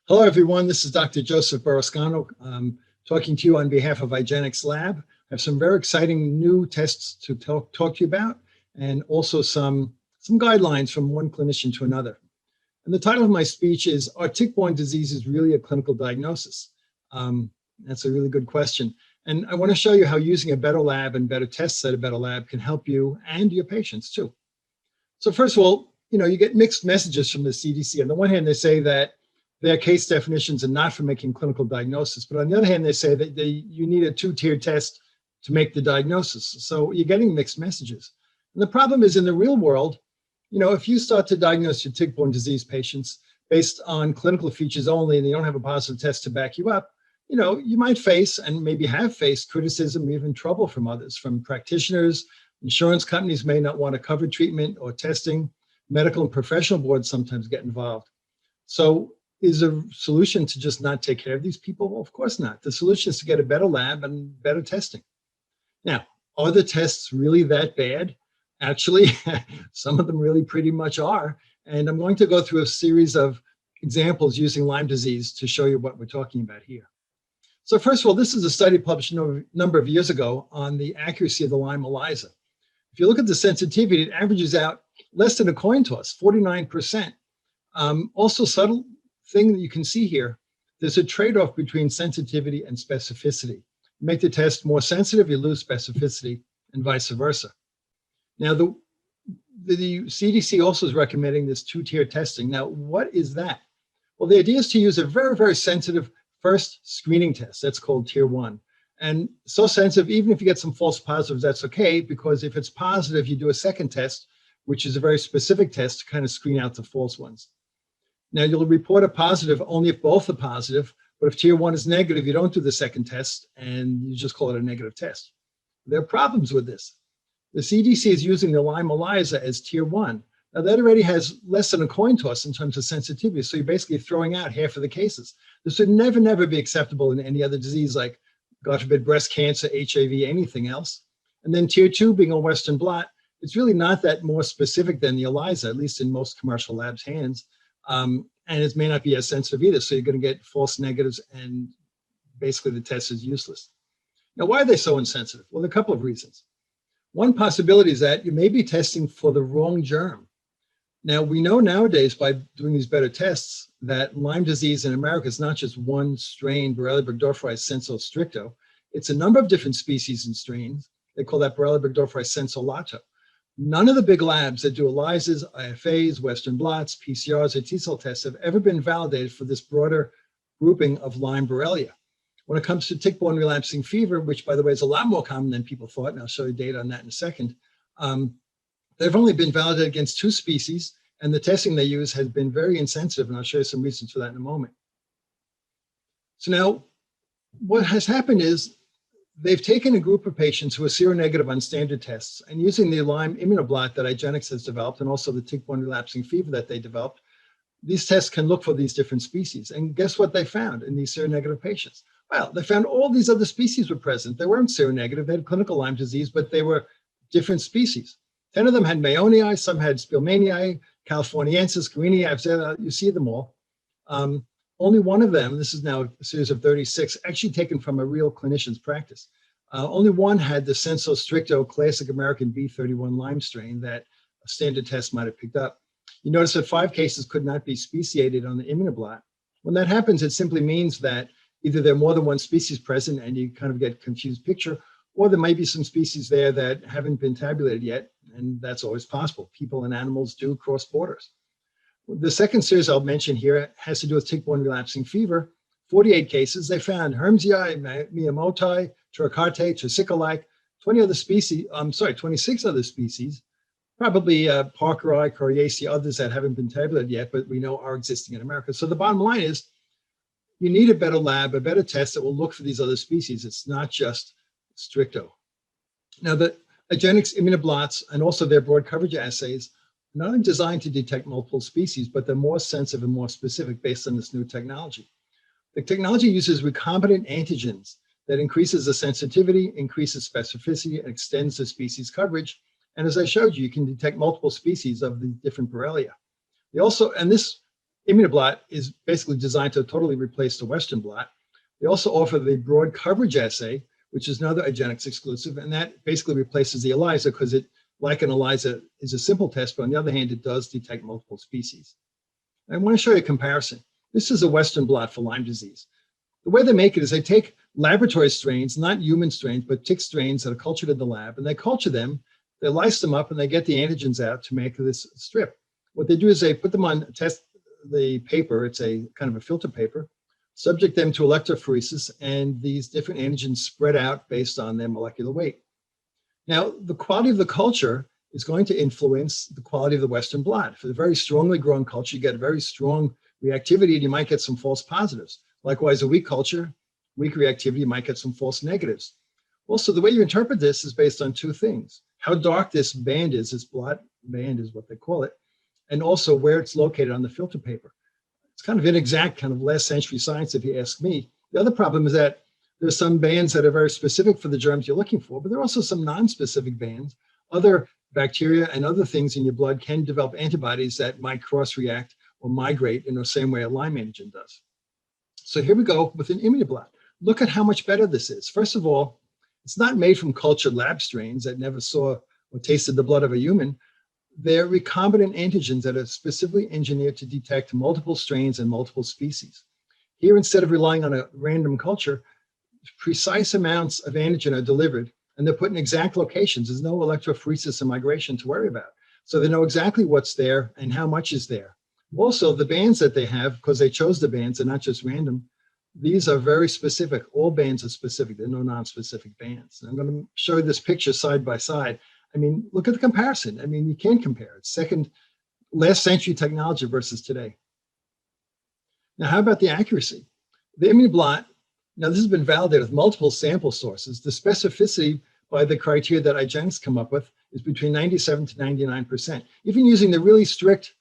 Hello, everyone. This is Dr. Joseph Burrascano talking to you on behalf of IGeneX Lab. I have some very exciting new tests to talk to you about, and also some guidelines from one clinician to another. And the title of my speech is, are tick-borne diseases really a clinical diagnosis? That's a really good question. And I want to show you how using a better lab and better tests at a better lab can help you and your patients too. So first of all, you get mixed messages from the CDC. On the one hand, they say that their case definitions are not for making clinical diagnosis, but on the other hand, they say that you need a two-tiered test to make the diagnosis. So you're getting mixed messages. And the problem is in the real world, if you start to diagnose your tick-borne disease patients based on clinical features only, and you don't have a positive test to back you up, you might face and maybe have faced criticism, even trouble from others, from practitioners. Insurance companies may not want to cover treatment or testing. Medical and professional boards sometimes get involved. So is a solution to just not take care of these people? Well, of course not. The solution is to get a better lab and better testing. Now, are the tests really that bad? Actually, some of them really pretty much are. And I'm going to go through a series of examples using Lyme disease to show you what we're talking about here. So first of all, this is a study published a number of years ago on the accuracy of the Lyme ELISA. If you look at the sensitivity, it averages out less than a coin toss, 49%. Also subtle thing that you can see here, there's a trade-off between sensitivity and specificity. You make the test more sensitive, you lose specificity, and vice versa. Now, the CDC also is recommending this two-tier testing. Now, what is that? Well, the idea is to use a very, very sensitive first screening test. That's called tier 1. And so sensitive, even if you get some false positives, that's okay, because if it's positive, you do a second test, which is a very specific test to kind of screen out the false ones. Now, you'll report a positive only if both are positive, but if tier 1 is negative, you don't do the second test, and you just call it a negative test. There are problems with this. The CDC is using the Lyme ELISA as tier 1. Now, that already has less than a coin toss in terms of sensitivity, so you're basically throwing out half of the cases. This would never, never be acceptable in any other disease like, God forbid, breast cancer, HIV, anything else. And then tier 2 being a Western blot, it's really not that more specific than the ELISA, at least in most commercial labs' hands. And it may not be as sensitive either, so you're going to get false negatives, and basically the test is useless. Now, why are they so insensitive? Well, there are a couple of reasons. One possibility is that you may be testing for the wrong germ. Now, we know nowadays by doing these better tests that Lyme disease in America is not just one strain, Borrelia burgdorferi sensu stricto. It's a number of different species and strains. They call that Borrelia burgdorferi sensu lato. None of the big labs that do ELISAs, IFAs, Western blots, PCRs, or T-cell tests have ever been validated for this broader grouping of Lyme Borrelia. When it comes to tick-borne relapsing fever, which, by the way, is a lot more common than people thought, and I'll show you data on that in a second, they've only been validated against 2 species, and the testing they use has been very insensitive, and I'll show you some reasons for that in a moment. So now, what has happened is they've taken a group of patients who are seronegative on standard tests, and using the Lyme ImmunoBlot that IGeneX has developed, and also the tick-borne relapsing fever that they developed, these tests can look for these different species. And guess what they found in these seronegative patients? Well, they found all these other species were present. They weren't seronegative, they had clinical Lyme disease, but they were different species. 10 of them had Mayonii, some had Spielmanii, Californiensis, Guinea, you see them all. Only one of them, this is now a series of 36, actually taken from a real clinician's practice. Only one had the sensu stricto classic American B31 Lyme strain that a standard test might have picked up. You notice that 5 cases could not be speciated on the ImmunoBlot. When that happens, it simply means that either there are more than one species present and you kind of get a confused picture, or there might be some species there that haven't been tabulated yet, and that's always possible. People and animals do cross borders. The second series I'll mention here has to do with tick-borne relapsing fever. 48 cases, they found Hermsii, Miyamoto, Tricarte, Tricycalike, 26 other species, probably Parkeri, Coriaceae, others that haven't been tabulated yet, but we know are existing in America. So the bottom line is you need a better lab, a better test that will look for these other species. It's not just stricto. Now, the IGeneX ImmunoBlots and also their broad coverage assays are not only designed to detect multiple species, but they're more sensitive and more specific based on this new technology. The technology uses recombinant antigens that increases the sensitivity, increases specificity, and extends the species coverage. And as I showed you, you can detect multiple species of the different Borrelia. They also, and this ImmunoBlot is basically designed to totally replace the Western blot. They also offer the broad coverage assay, which is another IGeneX exclusive, and that basically replaces the ELISA because it, like an ELISA, is a simple test, but on the other hand, it does detect multiple species. I want to show you a comparison. This is a Western blot for Lyme disease. The way they make it is they take laboratory strains, not human strains, but tick strains that are cultured in the lab, and they culture them, they lyse them up, and they get the antigens out to make this strip. What they do is they put them on test the paper, it's a kind of a filter paper, subject them to electrophoresis, and these different antigens spread out based on their molecular weight. Now, the quality of the culture is going to influence the quality of the Western blot. For the very strongly grown culture, you get a very strong reactivity, and you might get some false positives. Likewise, a weak culture, weak reactivity, you might get some false negatives. Also, the way you interpret this is based on two things: how dark this band is, this blot band is what they call it, and also where it's located on the filter paper. It's kind of inexact, kind of last century science, if you ask me. The other problem is that there's some bands that are very specific for the germs you're looking for, but there are also some non-specific bands. Other bacteria and other things in your blood can develop antibodies that might cross-react or migrate in the same way a Lyme antigen does. So here we go with an ImmunoBlot. Look at how much better this is. First of all, it's not made from cultured lab strains that never saw or tasted the blood of a human. They're recombinant antigens that are specifically engineered to detect multiple strains and multiple species. Here, instead of relying on a random culture, precise amounts of antigen are delivered, and they're put in exact locations. There's no electrophoresis and migration to worry about. So they know exactly what's there and how much is there. Also, the bands that they have, because they chose the bands, they're not just random, these are very specific. All bands are specific. There are no non-specific bands. And I'm going to show you this picture side by side. I mean, look at the comparison. I mean, you can't compare. It's last century technology versus today. Now, how about the accuracy? The ImmunoBlot, now this has been validated with multiple sample sources. The specificity by the criteria that IGeneX come up with is between 97 to 99%. Even using the really strict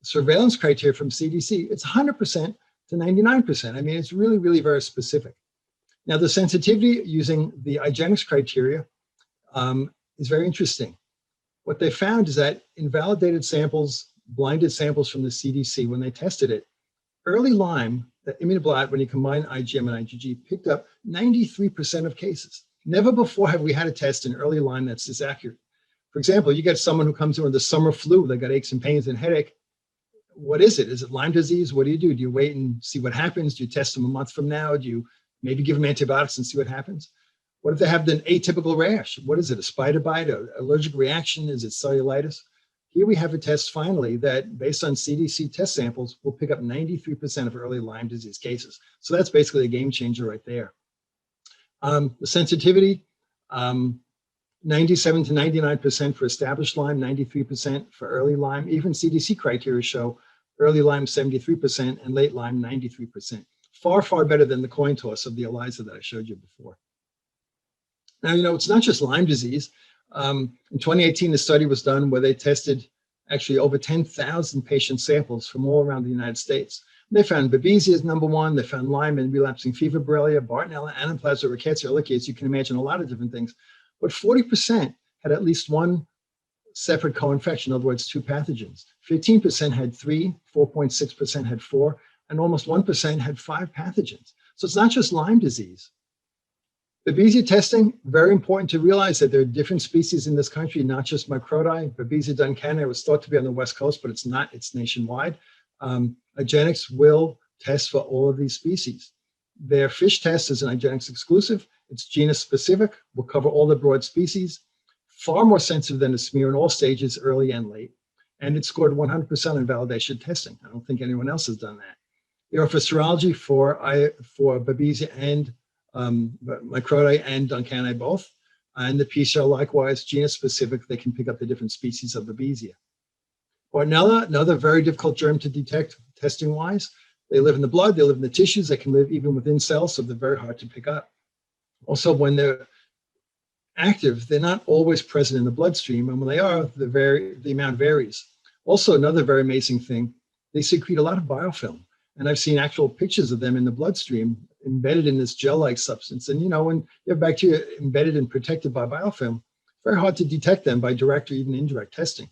surveillance criteria from CDC, it's 100% to 99%. I mean, it's really, really very specific. Now, the sensitivity using the IGeneX criteria is very interesting. What they found is that in validated samples, blinded samples from the CDC, when they tested it, early Lyme, the ImmunoBlot, when you combine IgM and IgG, picked up 93% of cases. Never before have we had a test in early Lyme that's this accurate. For example, you get someone who comes in with the summer flu, they got aches and pains and headache. What is it? Is it Lyme disease? What do? Do you wait and see what happens? Do you test them a month from now? Do you maybe give them antibiotics and see what happens? What if they have an atypical rash? What is it? A spider bite, an allergic reaction? Is it cellulitis? Here we have a test finally that, based on CDC test samples, will pick up 93% of early Lyme disease cases. So that's basically a game changer right there. The sensitivity, 97 to 99% for established Lyme, 93% for early Lyme. Even CDC criteria show early Lyme 73% and late Lyme 93%. Far, far better than the coin toss of the ELISA that I showed you before. Now, you know, it's not just Lyme disease. In 2018, a study was done where they tested actually over 10,000 patient samples from all around the United States. They found Babesia is number one. They found Lyme and relapsing fever, Borrelia, Bartonella, Anaplasma, Rickettsia, Ehrlichia. As you can imagine, a lot of different things. But 40% had at least one separate co-infection, in other words, two pathogens. 15% had 3, 4.6% had 4, and almost 1% had 5 pathogens. So it's not just Lyme disease. Babesia testing, very important to realize that there are different species in this country, not just microti. Babesia duncani was thought to be on the West Coast, but it's not, it's nationwide. IGeneX will test for all of these species. Their fish test is an IGeneX exclusive. It's genus specific, will cover all the broad species, far more sensitive than a smear in all stages, early and late. And it scored 100% on validation testing. I don't think anyone else has done that. They offer serology for Babesia and microti and duncani both. And the PCR, likewise, genus specific, they can pick up the different species of Babesia. Bartonella, another very difficult germ to detect testing-wise. They live in the blood, they live in the tissues, they can live even within cells, so they're very hard to pick up. Also, when they're active, they're not always present in the bloodstream, and when they are, the amount varies. Also, another very amazing thing, they secrete a lot of biofilm, and I've seen actual pictures of them in the bloodstream embedded in this gel-like substance. And you know, when you have bacteria embedded and protected by biofilm, very hard to detect them by direct or even indirect testing.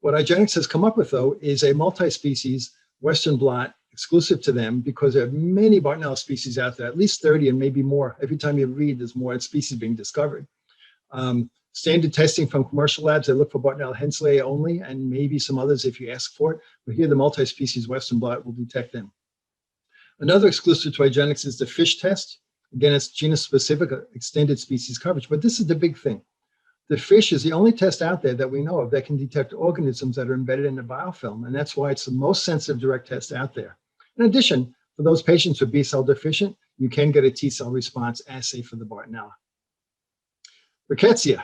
What IGeneX has come up with, though, is a multi-species Western blot exclusive to them because there are many Bartonella species out there, at least 30 and maybe more. Every time you read, there's more species being discovered. Standard testing from commercial labs, they look for Bartonella henselae only, and maybe some others if you ask for it. But here, the multi-species Western blot will detect them. Another exclusive to IGeneX is the fish test. Again, it's genus-specific extended species coverage, but this is the big thing. The fish is the only test out there that we know of that can detect organisms that are embedded in the biofilm, and that's why it's the most sensitive direct test out there. In addition, for those patients who are B-cell deficient, you can get a T-cell response assay for the Bartonella. Rickettsia.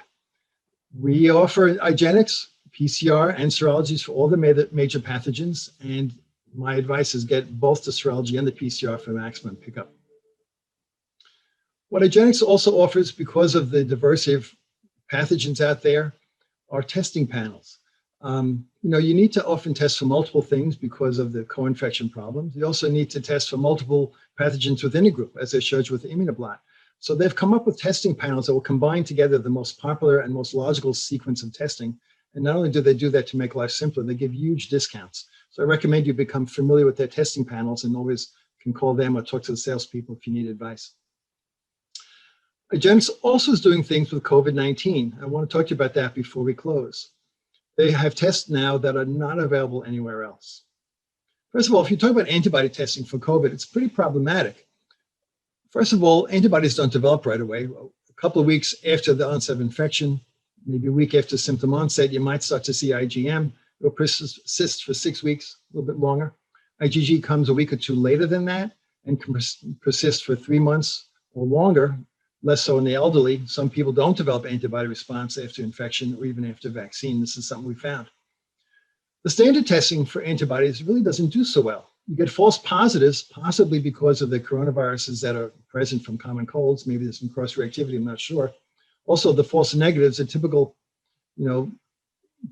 We offer IGeneX, PCR, and serologies for all the major pathogens, and my advice is get both the serology and the PCR for maximum pickup. What IGeneX also offers, because of the diversity of pathogens out there, are testing panels. You need to often test for multiple things because of the co-infection problems. You also need to test for multiple pathogens within a group, as I showed you with the ImmunoBlot. So they've come up with testing panels that will combine together the most popular and most logical sequence of testing. And not only do they do that to make life simpler, they give huge discounts. So I recommend you become familiar with their testing panels and always can call them or talk to the salespeople if you need advice. IGeneX also is doing things with COVID-19. I want to talk to you about that before we close. They have tests now that are not available anywhere else. First of all, if you talk about antibody testing for COVID, it's pretty problematic. First of all, antibodies don't develop right away. A couple of weeks after the onset of infection, maybe a week after symptom onset, you might start to see IgM. It will persist for 6 weeks, a little bit longer. IgG comes a week or two later than that and can persist for 3 months or longer, less so in the elderly. Some people don't develop antibody response after infection or even after vaccine. This is something we found. The standard testing for antibodies really doesn't do so well. You get false positives, possibly because of the coronaviruses that are present from common colds. Maybe there's some cross-reactivity, I'm not sure. Also, the false negatives are typical,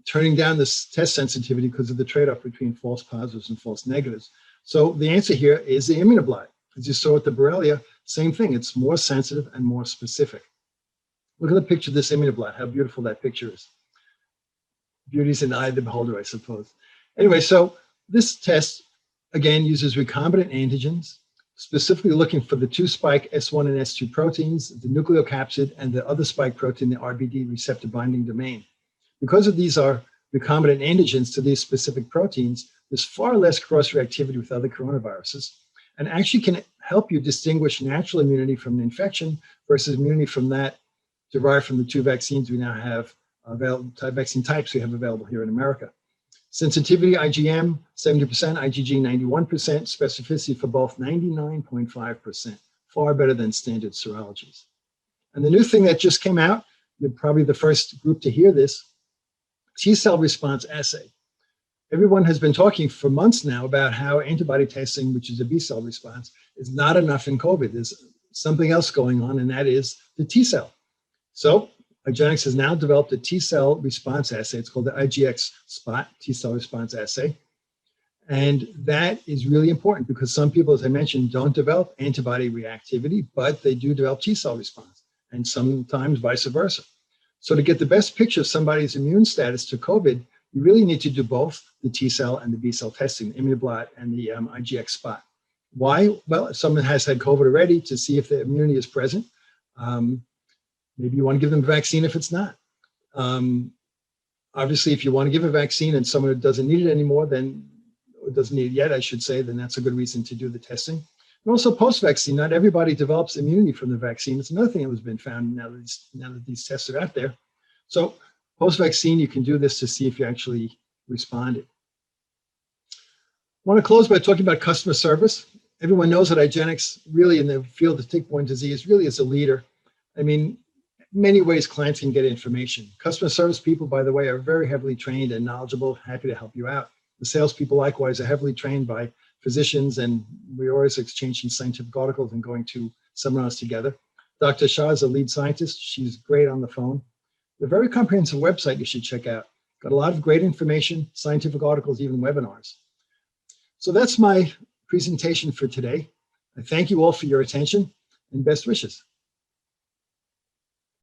turning down this test sensitivity because of the trade-off between false positives and false negatives. So the answer here is the ImmunoBlot. As you saw with the Borrelia, same thing. It's more sensitive and more specific. Look at the picture of this ImmunoBlot, how beautiful that picture is. Beauty's in the eye of the beholder, I suppose. Anyway, so this test, again, uses recombinant antigens, specifically looking for the 2-spike S1 and S2 proteins, the nucleocapsid, and the other spike protein, the RBD receptor binding domain. Because of these are recombinant antigens to these specific proteins, there's far less cross-reactivity with other coronaviruses, and actually can help you distinguish natural immunity from the infection versus immunity from that derived from the 2 vaccines we now have available, vaccine types we have available here in America. Sensitivity, IgM, 70%, IgG, 91%, specificity for both, 99.5%, far better than standard serologies. And the new thing that just came out, you're probably the first group to hear this, T-cell response assay. Everyone has been talking for months now about how antibody testing, which is a B-cell response, is not enough in COVID. There's something else going on, and that is the T-cell. So IGeneX has now developed a T-cell response assay. It's called the IGeneX Spot T-cell response assay. And that is really important because some people, as I mentioned, don't develop antibody reactivity, but they do develop T-cell response, and sometimes vice versa. So to get the best picture of somebody's immune status to COVID, you really need to do both the T-cell and the B-cell testing, the ImmunoBlot and the IGeneX Spot. Why? Well, if someone has had COVID already, to see if the immunity is present. Maybe you want to give them a vaccine if it's not. Obviously, if you want to give a vaccine and someone who doesn't need it anymore, then, or doesn't need it yet, I should say, then that's a good reason to do the testing. And also post-vaccine, not everybody develops immunity from the vaccine. It's another thing that has been found now that these tests are out there. So post-vaccine, you can do this to see if you actually responded. I want to close by talking about customer service. Everyone knows that IGeneX really in the field of tick-borne disease really is a leader. I mean, in many ways, clients can get information. Customer service people, by the way, are very heavily trained and knowledgeable, happy to help you out. The salespeople, likewise, are heavily trained by physicians, and we're always exchanging scientific articles and going to seminars together. Dr. Shah is a lead scientist. She's great on the phone. A very comprehensive website you should check out. Got a lot of great information, scientific articles, even webinars. So that's my presentation for today. I thank you all for your attention and best wishes.